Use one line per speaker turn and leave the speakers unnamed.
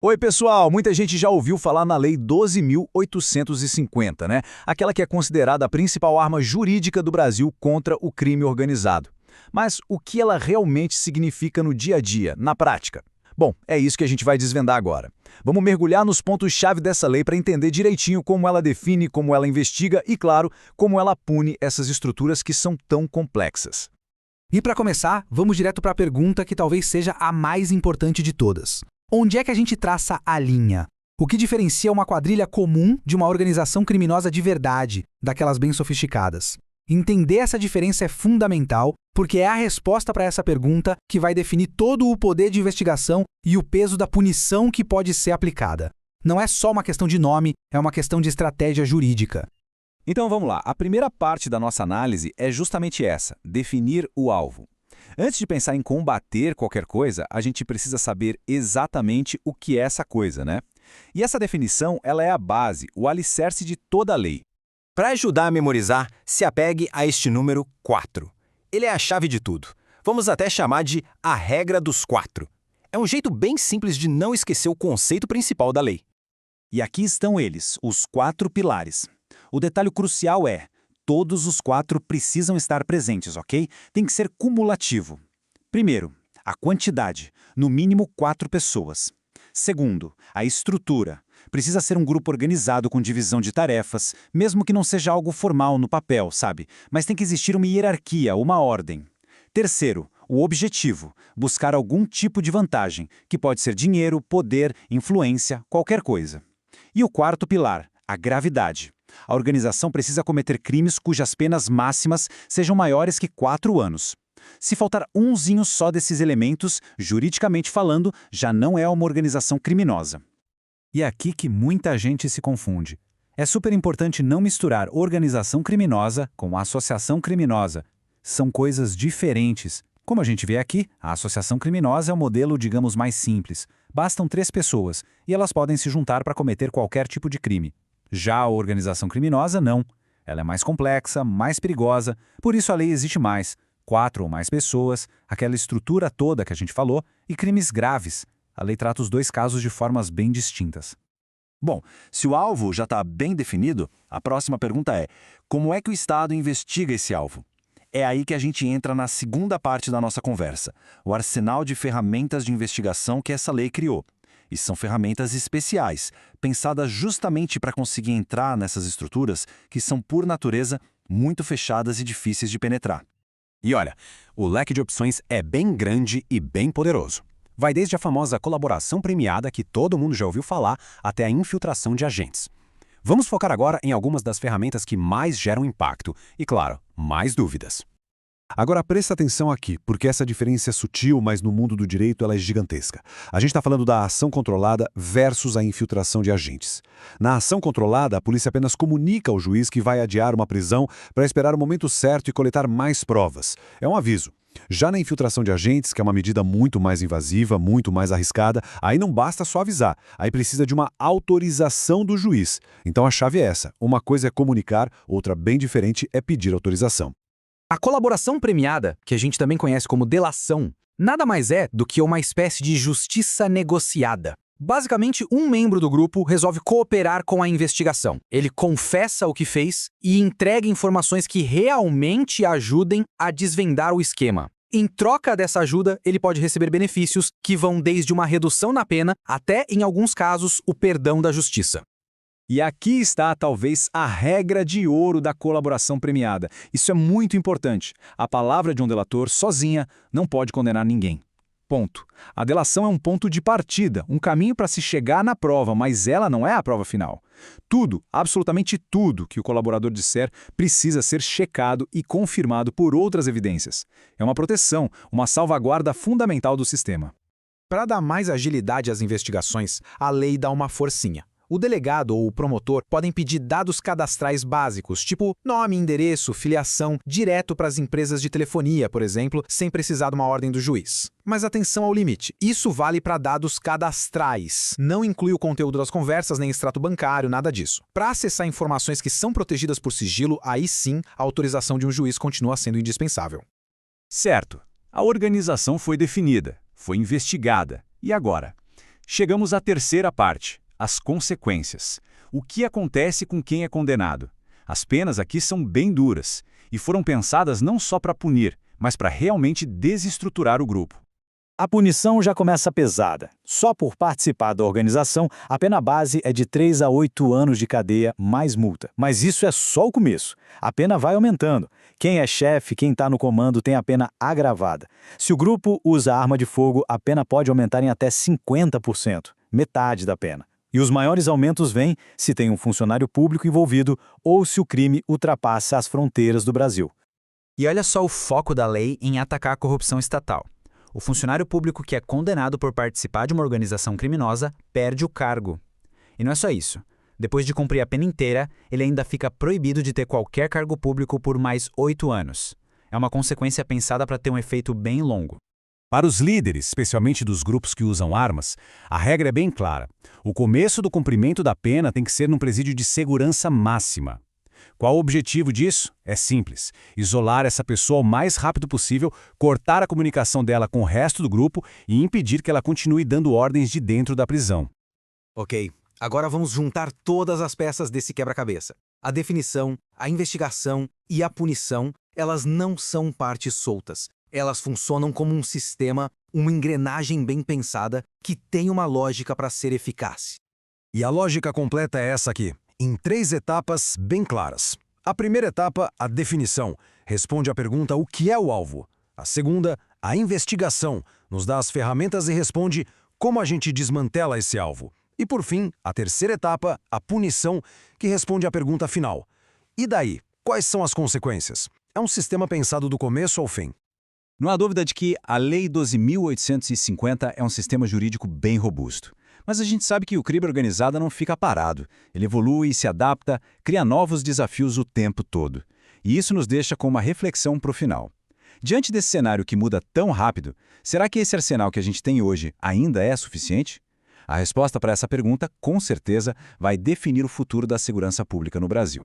Oi, pessoal! Muita gente já ouviu falar na Lei 12.850, né? Aquela que é considerada a principal arma jurídica do Brasil contra o crime organizado. Mas o que ela realmente significa no dia a dia, na prática? Bom, é isso que a gente vai desvendar agora. Vamos mergulhar nos pontos-chave dessa lei para entender direitinho como ela define, como ela investiga e, claro, como ela pune essas estruturas que são tão complexas.
E para começar, vamos direto para a pergunta que talvez seja a mais importante de todas. Onde é que a gente traça a linha? O que diferencia uma quadrilha comum de uma organização criminosa de verdade, daquelas bem sofisticadas? Entender essa diferença é fundamental, porque é a resposta para essa pergunta que vai definir todo o poder de investigação e o peso da punição que pode ser aplicada. Não é só uma questão de nome, é uma questão de estratégia jurídica.
Então vamos lá, a primeira parte da nossa análise é justamente essa, definir o alvo. Antes de pensar em combater qualquer coisa, a gente precisa saber exatamente o que é essa coisa, né? E essa definição, ela é a base, o alicerce de toda a lei.
Para ajudar a memorizar, se apegue a este número 4. Ele é a chave de tudo. Vamos até chamar de a regra dos 4. É um jeito bem simples de não esquecer o conceito principal da lei.
E aqui estão eles, os 4 pilares. O detalhe crucial é: todos os 4 precisam estar presentes, ok? Tem que ser cumulativo. Primeiro, a quantidade, no mínimo 4 pessoas. Segundo, a estrutura. Precisa ser um grupo organizado com divisão de tarefas, mesmo que não seja algo formal no papel, sabe? Mas tem que existir uma hierarquia, uma ordem. Terceiro, o objetivo. Buscar algum tipo de vantagem, que pode ser dinheiro, poder, influência, qualquer coisa. E o quarto pilar, a gravidade. A organização precisa cometer crimes cujas penas máximas sejam maiores que 4 anos. Se faltar umzinho só desses elementos, juridicamente falando, já não é uma organização criminosa. E é aqui que muita gente se confunde. É super importante não misturar organização criminosa com associação criminosa. São coisas diferentes. Como a gente vê aqui, a associação criminosa é o modelo, digamos, mais simples. Bastam 3 pessoas, e elas podem se juntar para cometer qualquer tipo de crime. Já a organização criminosa, não. Ela é mais complexa, mais perigosa, por isso a lei existe mais. 4 ou mais pessoas, aquela estrutura toda que a gente falou, e crimes graves. A lei trata os 2 casos de formas bem distintas.
Bom, se o alvo já está bem definido, a próxima pergunta é: como é que o Estado investiga esse alvo? É aí que a gente entra na segunda parte da nossa conversa, o arsenal de ferramentas de investigação que essa lei criou. E são ferramentas especiais, pensadas justamente para conseguir entrar nessas estruturas que são, por natureza, muito fechadas e difíceis de penetrar.
E olha, o leque de opções é bem grande e bem poderoso. Vai desde a famosa colaboração premiada que todo mundo já ouviu falar, até a infiltração de agentes. Vamos focar agora em algumas das ferramentas que mais geram impacto e, claro, mais dúvidas.
Agora presta atenção aqui, porque essa diferença é sutil, mas no mundo do direito ela é gigantesca. A gente está falando da ação controlada versus a infiltração de agentes. Na ação controlada, a polícia apenas comunica ao juiz que vai adiar uma prisão para esperar o momento certo e coletar mais provas. É um aviso. Já na infiltração de agentes, que é uma medida muito mais invasiva, muito mais arriscada, aí não basta só avisar, aí precisa de uma autorização do juiz. Então a chave é essa: uma coisa é comunicar, outra bem diferente é pedir autorização.
A colaboração premiada, que a gente também conhece como delação, nada mais é do que uma espécie de justiça negociada. Basicamente, um membro do grupo resolve cooperar com a investigação. Ele confessa o que fez e entrega informações que realmente ajudem a desvendar o esquema. Em troca dessa ajuda, ele pode receber benefícios que vão desde uma redução na pena até, em alguns casos, o perdão da justiça.
E aqui está, talvez, a regra de ouro da colaboração premiada. Isso é muito importante. A palavra de um delator, sozinha, não pode condenar ninguém. Ponto. A delação é um ponto de partida, um caminho para se chegar na prova, mas ela não é a prova final. Tudo, absolutamente tudo que o colaborador disser precisa ser checado e confirmado por outras evidências. É uma proteção, uma salvaguarda fundamental do sistema.
Para dar mais agilidade às investigações, a lei dá uma forcinha. O delegado ou o promotor podem pedir dados cadastrais básicos, tipo nome, endereço, filiação, direto para as empresas de telefonia, por exemplo, sem precisar de uma ordem do juiz. Mas atenção ao limite, isso vale para dados cadastrais. Não inclui o conteúdo das conversas, nem extrato bancário, nada disso. Para acessar informações que são protegidas por sigilo, aí sim a autorização de um juiz continua sendo indispensável.
Certo. A organização foi definida, foi investigada. E agora?
Chegamos à terceira parte, as consequências. O que acontece com quem é condenado? As penas aqui são bem duras e foram pensadas não só para punir, mas para realmente desestruturar o grupo.
A punição já começa pesada. Só por participar da organização, a pena base é de 3 a 8 anos de cadeia mais multa. Mas isso é só o começo. A pena vai aumentando. Quem é chefe, quem está no comando tem a pena agravada. Se o grupo usa arma de fogo, a pena pode aumentar em até 50%, metade da pena. E os maiores aumentos vêm se tem um funcionário público envolvido ou se o crime ultrapassa as fronteiras do Brasil.
E olha só o foco da lei em atacar a corrupção estatal. O funcionário público que é condenado por participar de uma organização criminosa perde o cargo. E não é só isso. Depois de cumprir a pena inteira, ele ainda fica proibido de ter qualquer cargo público por mais 8 anos. É uma consequência pensada para ter um efeito bem longo.
Para os líderes, especialmente dos grupos que usam armas, a regra é bem clara. O começo do cumprimento da pena tem que ser num presídio de segurança máxima. Qual o objetivo disso? É simples: isolar essa pessoa o mais rápido possível, cortar a comunicação dela com o resto do grupo e impedir que ela continue dando ordens de dentro da prisão.
Ok, agora vamos juntar todas as peças desse quebra-cabeça. A definição, a investigação e a punição, elas não são partes soltas. Elas funcionam como um sistema, uma engrenagem bem pensada que tem uma lógica para ser eficaz.
E a lógica completa é essa aqui, em 3 etapas bem claras. A primeira etapa, a definição, responde à pergunta o que é o alvo. A segunda, a investigação, nos dá as ferramentas e responde como a gente desmantela esse alvo. E por fim, a terceira etapa, a punição, que responde à pergunta final. E daí? Quais são as consequências? É um sistema pensado do começo ao fim.
Não há dúvida de que a Lei 12.850 é um sistema jurídico bem robusto. Mas a gente sabe que o crime organizado não fica parado. Ele evolui, se adapta, cria novos desafios o tempo todo. E isso nos deixa com uma reflexão para o final. Diante desse cenário que muda tão rápido, será que esse arsenal que a gente tem hoje ainda é suficiente? A resposta para essa pergunta, com certeza, vai definir o futuro da segurança pública no Brasil.